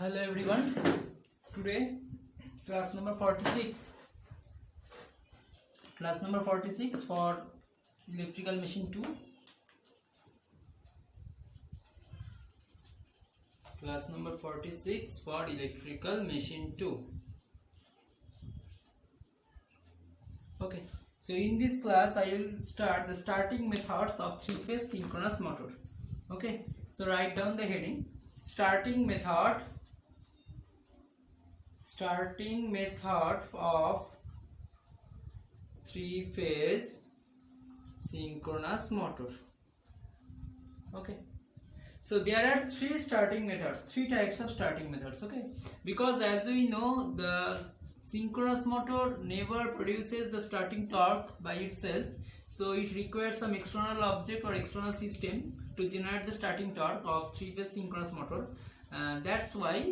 Hello everyone. Today class number 46. Class number 46 for electrical machine 2. Class number 46 for electrical machine 2. Okay. So in this class I will start the starting methods of three-phase synchronous motor. Okay. So write down the heading. Starting method of three-phase synchronous motor. Okay, so there are three starting methods, three types of starting methods. Okay, because as we know, the synchronous motor never produces the starting torque by itself, so it requires some external object or external system to generate the starting torque of three-phase synchronous motor. That's why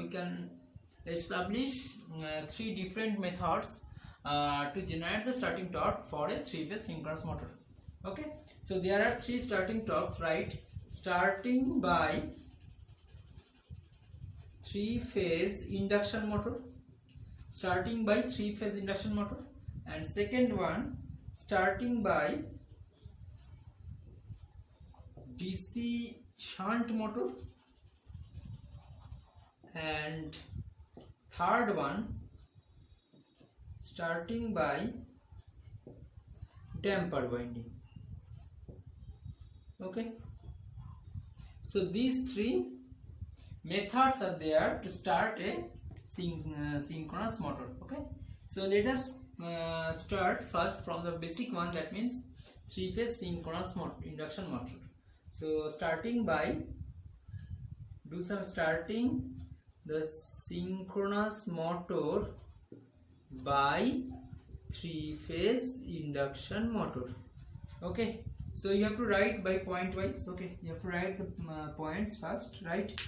we can establish three different methods to generate the starting torque for a three-phase synchronous motor. Okay, so there are three starting torques, right? Starting by three-phase induction motor, and second one starting by DC shunt motor, and third one starting by damper winding. Okay, so these three methods are there to start a synchronous motor. Okay, so let us start first from the basic one, that means three-phase synchronous motor, induction motor. So starting the synchronous motor by three-phase induction motor. Okay, so you have to write by point wise. Okay, you have to write the points first. Right,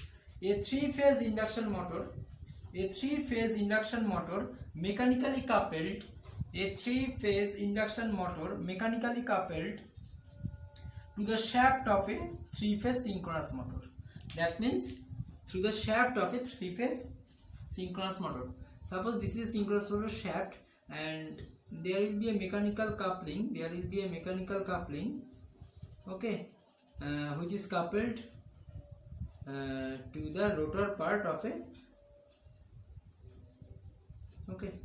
a three-phase induction motor mechanically coupled to the shaft of a three-phase synchronous motor. That means through the shaft of a three-phase synchronous motor. Suppose this is synchronous motor shaft, and there will be a mechanical coupling. Okay, which is coupled to the rotor part of a. Okay,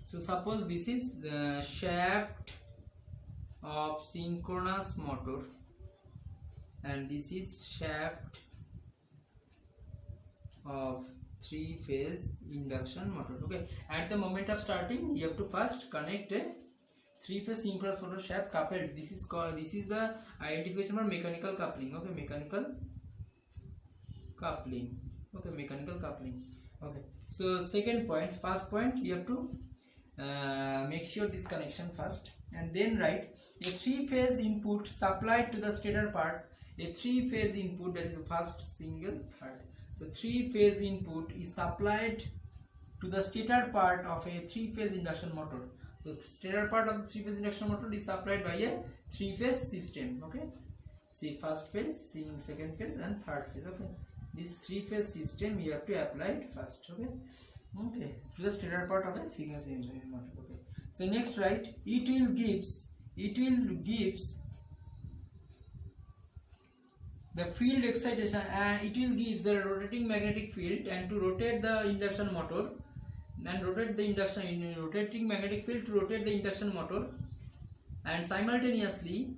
so suppose this is the shaft of synchronous motor, and this is shaft of three-phase induction motor. Okay, at the moment of starting, you have to first connect a three-phase synchronous motor shaft coupled. This is the identification for mechanical coupling. Okay, mechanical coupling. Okay, so second point, first point, you have to make sure this connection first, and then write a three-phase input supplied to the stator part. A three-phase input, that is the first, single, third. So three-phase input is supplied to the stator part of a three-phase induction motor. So the stator part of the three-phase induction motor is supplied by a three-phase system. Okay, see, first phase, second phase, and third phase. Okay, this three-phase system you have to apply it first. Okay, to the stator part of a single induction motor. Okay, so next, write it will gives the field excitation, and it will give the rotating magnetic field, and to rotate the induction motor, and rotate the rotating magnetic field to rotate the induction motor, and simultaneously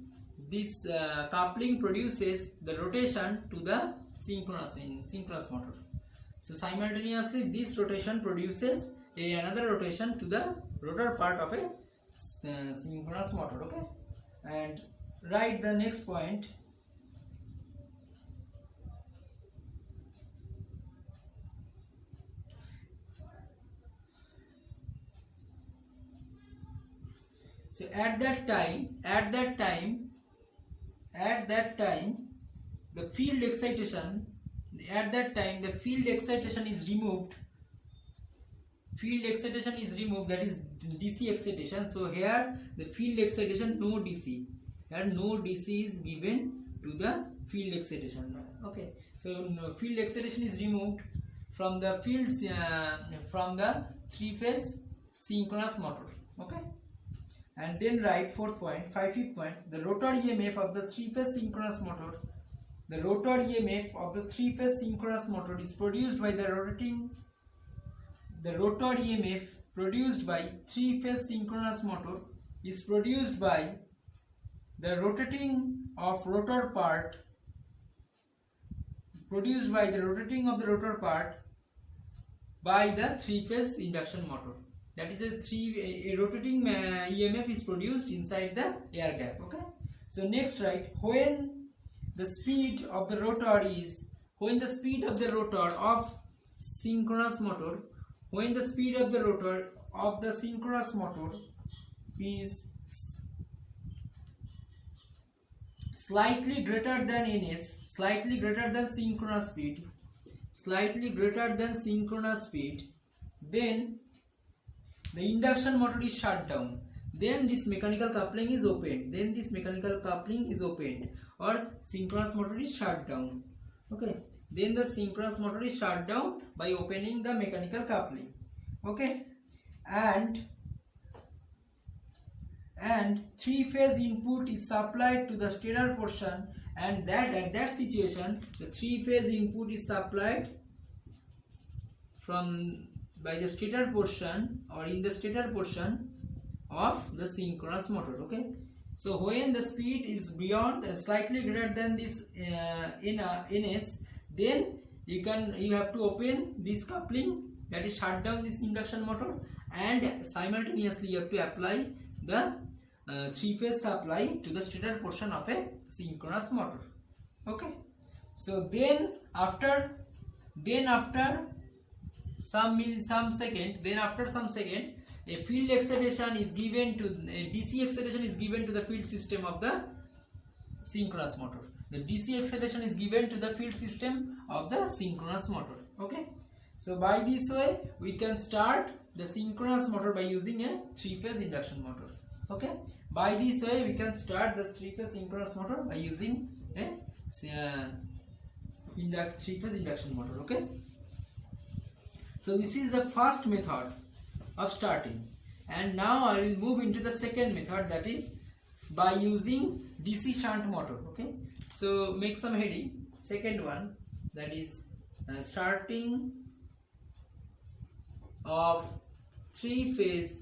this coupling produces the rotation to the synchronous motor. So simultaneously this rotation produces another rotation to the rotor part of a synchronous motor. Okay, and write the next point. So at that time the field excitation is removed. That is DC excitation. So here the field excitation, no DC. Here no DC is given to the field excitation. Okay, so field excitation is removed from the fields from the three-phase synchronous motor. Okay, and then write fourth point, fifth point, the rotor EMF of the three-phase synchronous motor. The rotor EMF of the three-phase synchronous motor is produced by the rotating. The rotor EMF produced by three-phase synchronous motor is produced by the rotating of rotor part. Produced by the rotating of the rotor part by the three-phase induction motor. That is a rotating EMF is produced inside the air gap. Okay. So next write, when the speed of the rotor of synchronous motor, when the speed of the rotor of the synchronous motor is slightly greater than ns, slightly greater than synchronous speed, then the induction motor is shut down. Then this mechanical coupling is opened. Or synchronous motor is shut down. Okay. Then the synchronous motor is shut down by opening the mechanical coupling. Okay. And three-phase input is supplied to the stator portion, and that at that situation the three-phase input is supplied by the stator portion or in the stator portion of the synchronous motor. Okay, so when the speed is beyond slightly greater than this ns, then you have to open this coupling, that is shut down this induction motor, and simultaneously you have to apply the three-phase supply to the stator portion of a synchronous motor. Okay, so then after some second a field excitation is given to a DC excitation is given to the field system of the synchronous motor. The DC excitation is given to the field system of the synchronous motor. Okay, so by this way we can start the synchronous motor by using a three-phase induction motor. Okay, by this way we can start the three-phase synchronous motor by using a three-phase induction motor. Okay, so this is the first method of starting, and now I will move into the second method, that is by using DC shunt motor. Okay, so make some heading. Second one, that is starting of three-phase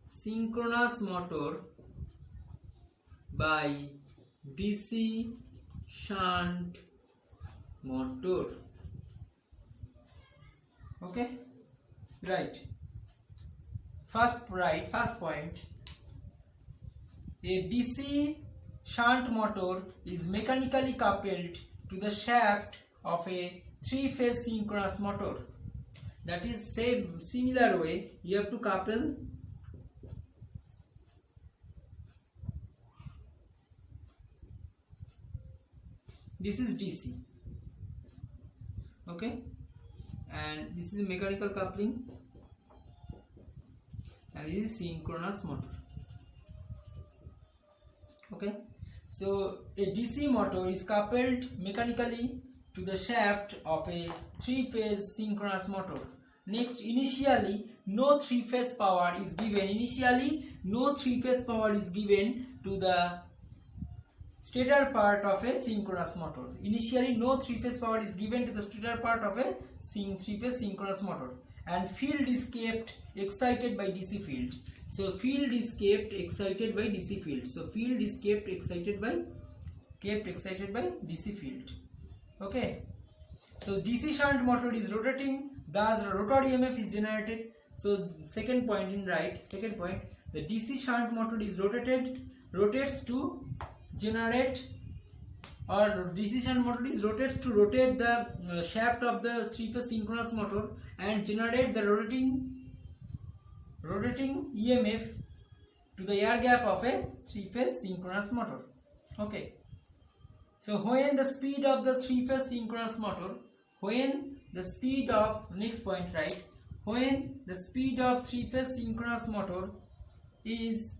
synchronous motor by DC shunt motor. Okay, right. First point, a DC shunt motor is mechanically coupled to the shaft of a three-phase synchronous motor. That is, same similar way you have to couple this is DC. Okay, and this is mechanical coupling, and this is synchronous motor. Okay, so a DC motor is coupled mechanically to the shaft of a three-phase synchronous motor. Next, initially no three-phase power is given. To the stator part of a synchronous motor. Initially no three-phase power is given to the stator part of a three-phase synchronous motor, and field is kept excited by DC field. So field is kept excited by DC field. DC field. Okay, so DC shunt motor is rotating, thus rotor EMF is generated. So second point in right, the DC shunt motor is rotates to generate, or DC shunt motor is rotates to rotate the shaft of the three-phase synchronous motor and generate the rotating EMF to the air gap of a three-phase synchronous motor. Okay, so when the speed of the three-phase synchronous motor, when the speed of three-phase synchronous motor is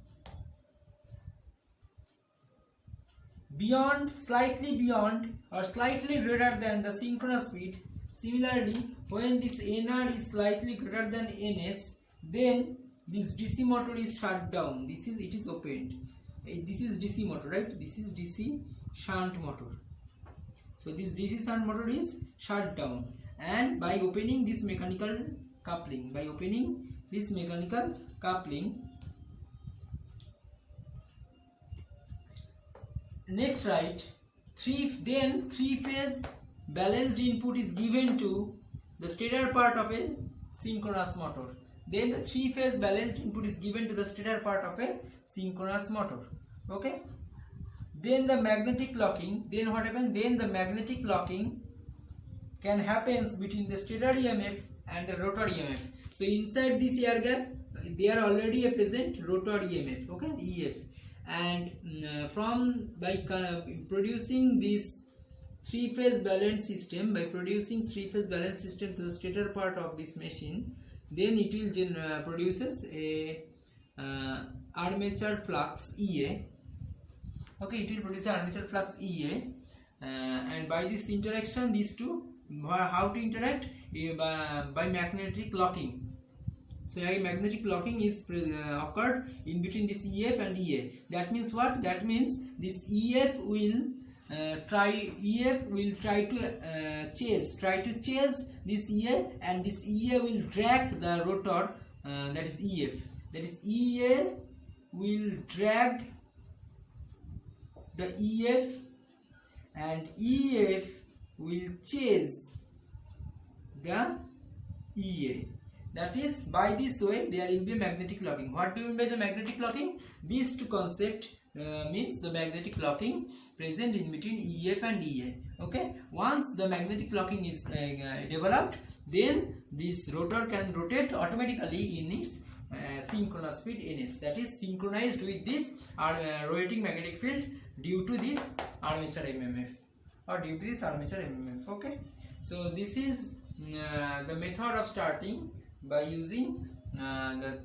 beyond, slightly beyond or slightly greater than the synchronous speed. Similarly, when this Nr is slightly greater than Ns, then this DC motor is shut down. It is opened. This is DC motor, right? This is DC shunt motor. So this DC shunt motor is shut down, and by opening this mechanical coupling, next write three phase balanced input is given to the stator part of a synchronous motor. Then the three phase balanced input is given to the stator part of a synchronous motor. Okay. Then the magnetic locking. Then what happens? Then the magnetic locking can happens between the stator EMF and the rotor EMF. So inside this air gap, there are already a present rotor EMF. Okay, EF. And by producing this three-phase balance system, to the stator part of this machine, then it will produces a armature flux EA. Okay, it will produce armature flux EA, and by this interaction, these two, how to interact? By magnetic locking. So a magnetic locking is occurred in between this EF and EA. That means what? That means this EF will try to chase this EA, and this EA will drag the rotor, that is EF. That is EA will drag the EF, and EF will chase the EA. That is, by this way there will be magnetic locking. What do you mean by the magnetic locking? These two concepts means the magnetic locking present in between EF and EA. Okay, once the magnetic locking is developed, then this rotor can rotate automatically in its synchronous speed Ns, that is synchronized with this rotating magnetic field due to this armature MMF or due to this armature MMF. Okay, so this is the method of starting by using the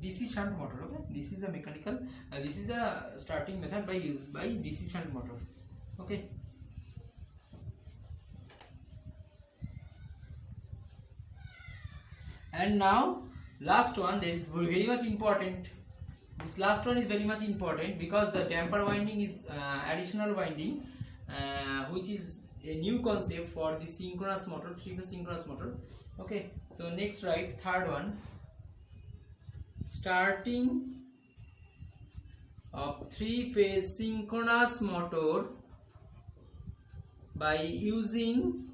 DC shunt motor. Okay, this is the mechanical, this is the starting method by DC shunt motor. Okay. And now last one, that is very much important. This last one is very much important because the damper winding is additional winding, which is a new concept for the synchronous motor, three-phase synchronous motor. Okay, so next write third one, starting of three-phase synchronous motor by using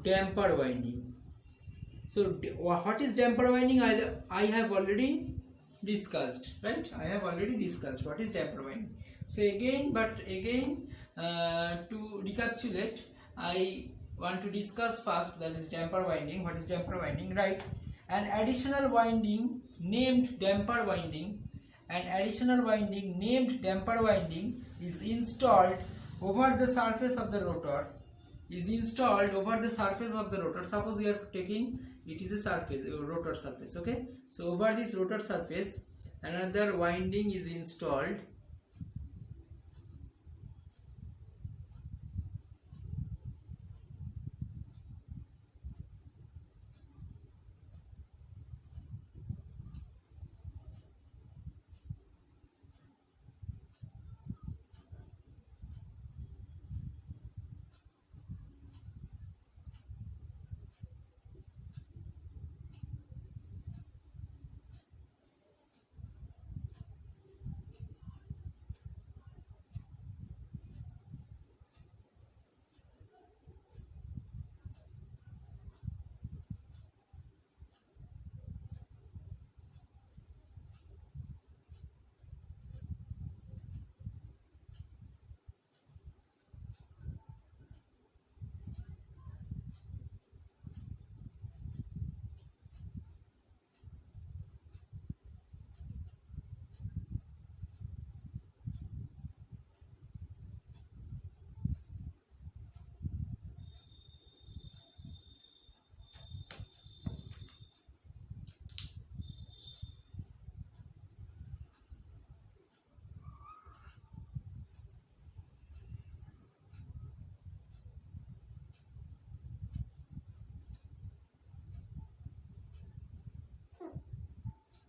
damper winding. So what is damper winding? I have already discussed, right? I have already discussed what is damper winding. So again to recapitulate, I want to discuss first, that is damper winding. What is damper winding? Right, an additional winding named damper winding, is installed over the surface of the rotor. Suppose we are taking, it is a surface, a rotor surface. Okay, so over this rotor surface another winding is installed,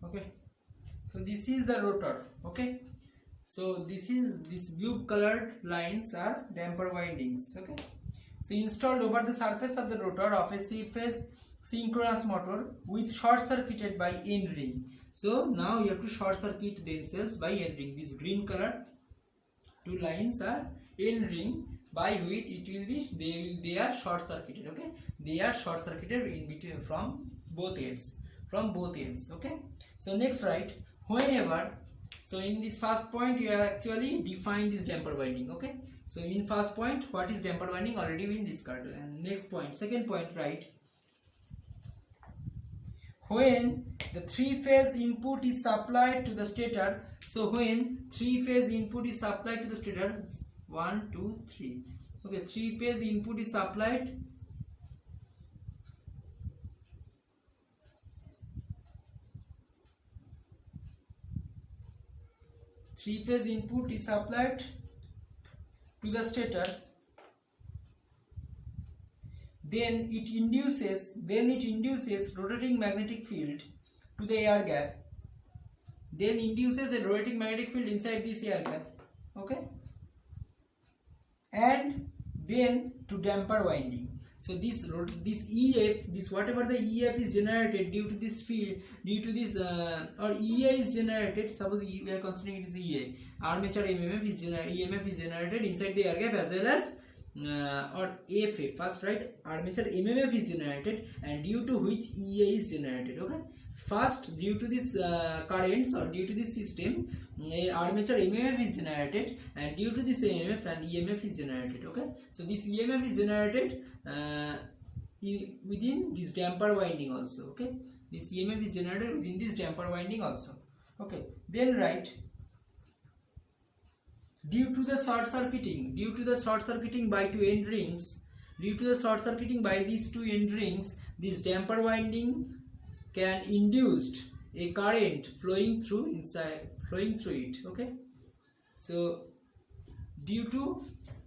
Okay, so this is the rotor. Okay, so this blue colored lines are damper windings. Okay, so installed over the surface of the rotor of a 3-phase synchronous motor with short circuited by end ring. So now you have to short circuit themselves by end ring. This green color two lines are end ring, by which it will be they are short circuited. Okay, they are short circuited in between from both ends, okay. So next, right, whenever, so in this first point you have actually defined this damper winding. Okay, so in first point what is damper winding already been discussed. And next point, second point, right, when the 3-phase input is supplied to the stator. So when 3-phase input is supplied to the stator, 1 2 3, okay, 3-phase input is supplied, three-phase input is supplied to the stator, then it induces rotating magnetic field to the air gap, then induces a rotating magnetic field inside this air gap. Okay, and then to damper winding. So this EF, this whatever the EF is generated due to this field, due to this or EA is generated, suppose we are considering it is EA, armature EMF is generated inside the air gap, as well as or AFA first, right, armature MMF is generated, and due to which EA is generated. Okay, first due to this currents or due to this system, armature MMF is generated, and due to this MMF and EMF is generated. Okay, so this EMF is generated within this damper winding also. Okay, this EMF is generated within this damper winding also. Okay, then right, due to the short circuiting by two end rings, these two end rings, this damper winding can induce a current flowing through it. Okay, so due to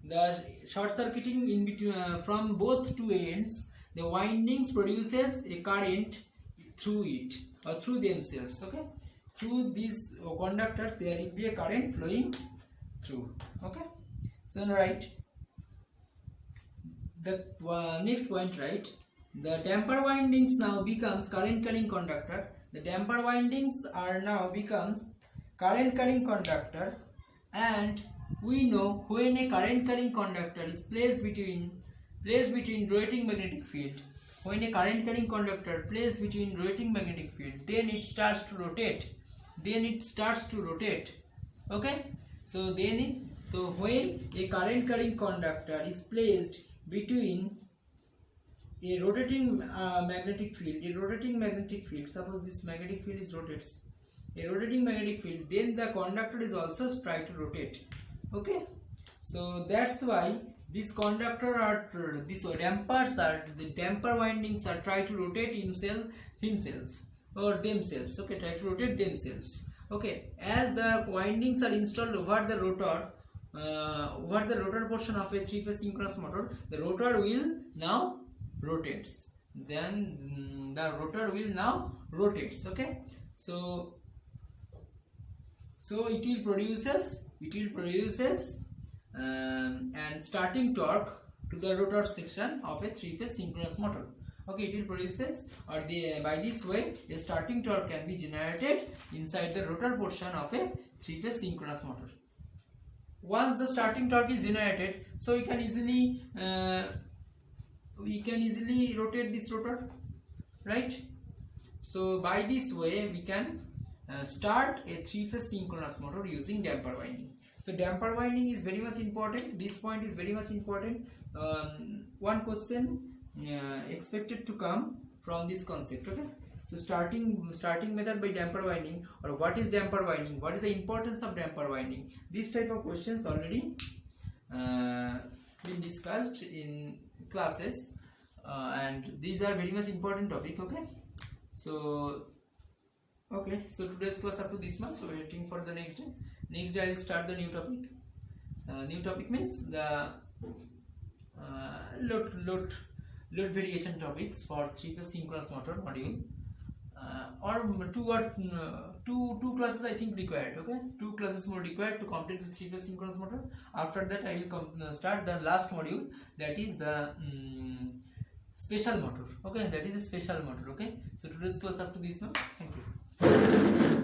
the short circuiting in between from both two ends, the windings produces a current through it or through themselves. Okay, through these conductors there will be a current flowing through. Okay, so right, the next point, right, the damper windings now becomes current carrying conductor. The damper windings are now becomes current carrying conductor, and we know when a current carrying conductor is placed between rotating magnetic field, when a current carrying conductor placed between rotating magnetic field, then it starts to rotate. Okay, so when a current carrying conductor is placed between a rotating magnetic field, suppose this magnetic field is rotates, a rotating magnetic field, then the conductor is also try to rotate. Okay, so that's why this conductor the damper windings are try to rotate himself or themselves. Okay, try to rotate themselves. Okay, as the windings are installed over the rotor portion of a 3-phase synchronous motor, the rotor will now rotates. Then the rotor will now rotates. Okay, so it will produces and starting torque to the rotor section of a 3-phase synchronous motor. Okay, it will produces, or by this way a starting torque can be generated inside the rotor portion of a 3-phase synchronous motor. Once the starting torque is generated, so we can easily rotate this rotor, right? So by this way we can start a 3-phase synchronous motor using damper winding. So damper winding is very much important. This point is very much important. One question expected to come from this concept. Okay, so starting method by damper winding, or what is damper winding, what is the importance of damper winding, this type of questions already been discussed in classes, and these are very much important topic. Okay, so today's class up to this much. So waiting for the next day. Next day I will start the new topic. New topic means the load variation topics for 3-phase synchronous motor module. two classes I think required. Okay, 2 classes more required to complete the 3-phase synchronous motor. After that I will start the last module, that is the special motor. Okay, that is a special motor. Okay, so today's class up to this one. Thank you.